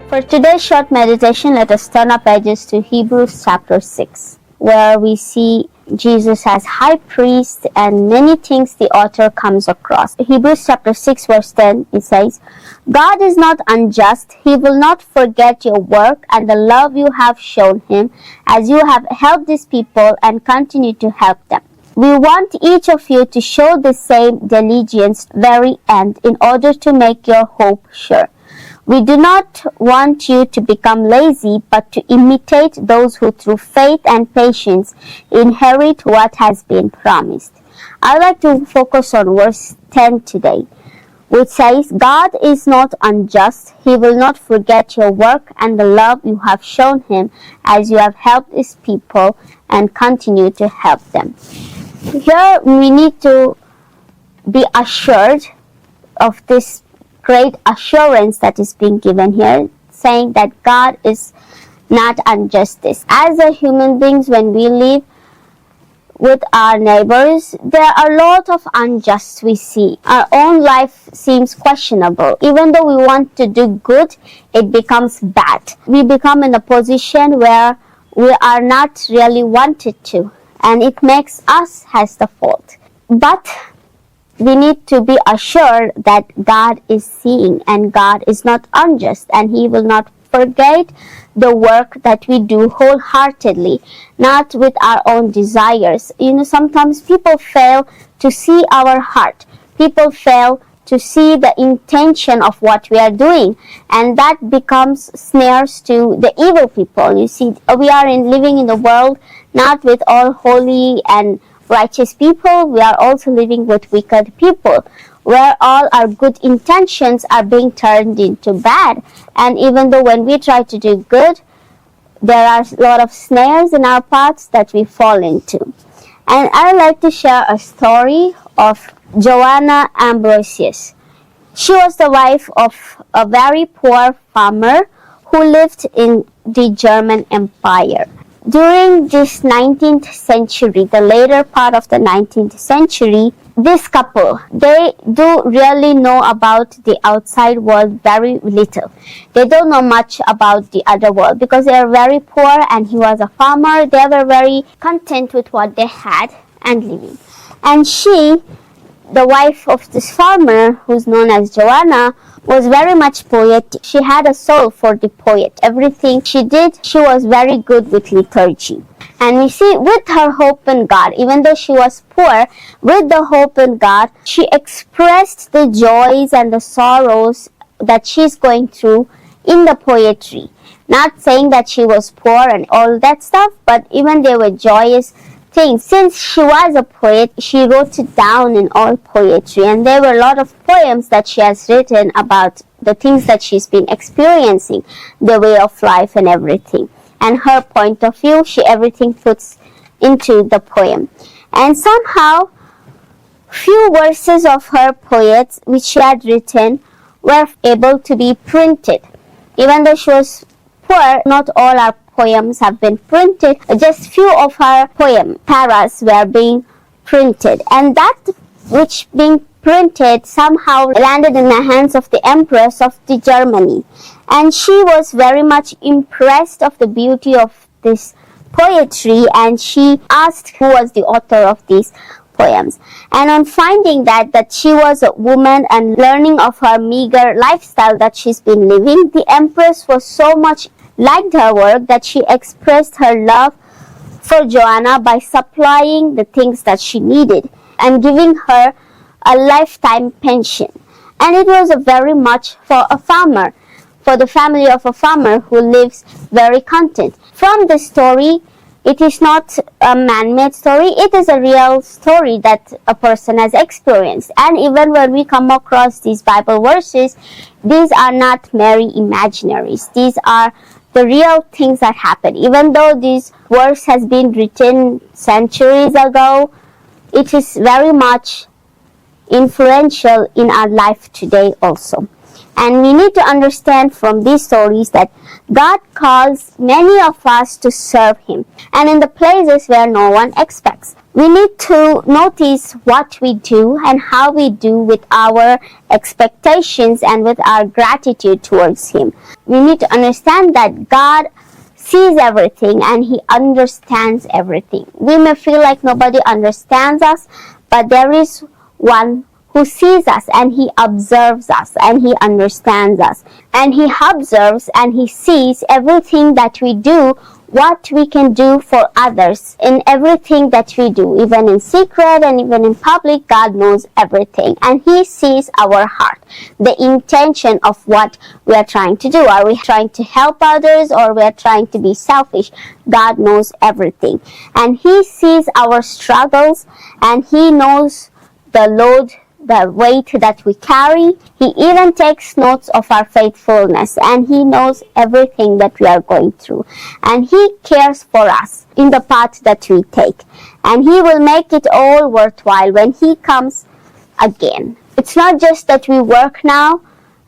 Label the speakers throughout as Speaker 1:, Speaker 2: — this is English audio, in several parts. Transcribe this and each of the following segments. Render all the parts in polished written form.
Speaker 1: For today's short meditation, let us turn our pages to Hebrews chapter 6, where we see Jesus as high priest and many things the author comes across. Hebrews chapter 6 verse 10, it says, God is not unjust. He will not forget your work and the love you have shown him as you have helped these people and continue to help them. We want each of you to show the same diligence to the very end in order to make your hope sure. We do not want you to become lazy, but to imitate those who through faith and patience inherit what has been promised. I'd like to focus on verse 10 today, which says, God is not unjust. He will not forget your work and the love you have shown him as you have helped his people and continue to help them. Here we need to be assured of this great assurance that is being given here, saying that God is not unjust. As a human beings, when we live with our neighbors, there are a lot of unjust we see. Our own life seems questionable. Even though we want to do good, it becomes bad. We become in a position where we are not really wanted to, and it makes us has the fault. But we need to be assured that God is seeing and God is not unjust, and he will not forget the work that we do wholeheartedly, not with our own desires. Sometimes people fail to see our heart. People fail to see the intention of what we are doing, and that becomes snares to the evil people. You see, we are living in the world not with all holy and righteous people. We are also living with wicked people, where all our good intentions are being turned into bad. And even though when we try to do good, there are a lot of snares in our paths that we fall into. And I would like to share a story of Joanna Ambrosius. She was the wife of a very poor farmer who lived in the German Empire. During this 19th century, the later part of the 19th century, this couple, they do really know about the outside world very little. They don't know much about the other world because they are very poor and he was a farmer. They were very content with what they had and living. And she, the wife of this farmer, who's known as Joanna, was very much poetic. She had a soul for the poet. Everything she did, she was very good with liturgy. And we see with her hope in God, even though she was poor, with the hope in God, she expressed the joys and the sorrows that she's going through in the poetry. Not saying that she was poor and all that stuff, but even there were joyous things. Since she was a poet, she wrote it down in all poetry, and there were a lot of poems that she has written about the things that she's been experiencing, the way of life and everything. And her point of view, she everything puts into the poem. And somehow, few verses of her poets which she had written were able to be printed. Even though she was poor, not all our poems have been printed. Just few of her poem paras were being printed, and that which being printed somehow landed in the hands of the Empress of the Germany, and she was very much impressed of the beauty of this poetry, and she asked who was the author of these poems. And on finding that she was a woman and learning of her meager lifestyle that she's been living, the Empress was so much liked her work that she expressed her love for Joanna by supplying the things that she needed and giving her a lifetime pension. And it was a very much for a farmer, for the family of a farmer who lives very content. From the story, it is not a man-made story, it is a real story that a person has experienced. And even when we come across these Bible verses, these are not merry imaginaries. These are the real things that happen. Even though this verse has been written centuries ago, it is very much influential in our life today also. And we need to understand from these stories that God calls many of us to serve Him, and in the places where no one expects. We need to notice what we do and how we do with our expectations and with our gratitude towards Him. We need to understand that God sees everything and He understands everything. We may feel like nobody understands us, but there is one who sees us and He observes us and He understands us. And He observes and He sees everything that we do, what we can do for others in everything that we do, even in secret and even in public. God knows everything and He sees our heart, the intention of what we are trying to do. Are we trying to help others or we are trying to be selfish? God knows everything and He sees our struggles and He knows the load, the weight that we carry. He even takes notes of our faithfulness and He knows everything that we are going through. And He cares for us in the path that we take. And He will make it all worthwhile when He comes again. It's not just that we work now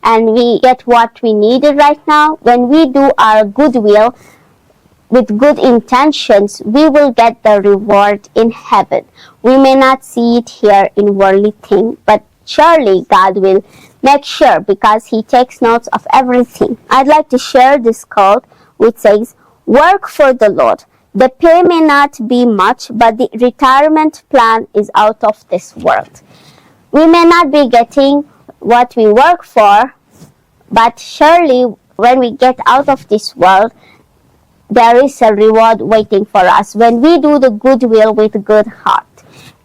Speaker 1: and we get what we needed right now. When we do our goodwill with good intentions, we will get the reward in heaven. We may not see it here in worldly thing, but surely God will make sure because He takes notes of everything. I'd like to share this quote which says, "Work for the Lord. The pay may not be much, but the retirement plan is out of this world." We may not be getting what we work for, but surely when we get out of this world, there is a reward waiting for us when we do the goodwill with good heart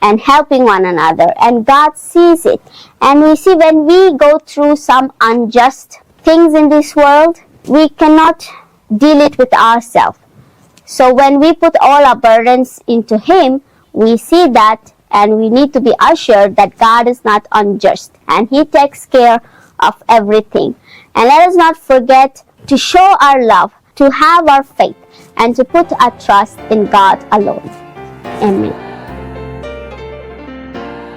Speaker 1: and helping one another, and God sees it. And we see when we go through some unjust things in this world, we cannot deal it with ourselves. So when we put all our burdens into Him, we see that, and we need to be assured that God is not unjust and He takes care of everything. And let us not forget to show our love, to have our faith, and to put our trust in God alone. Amen.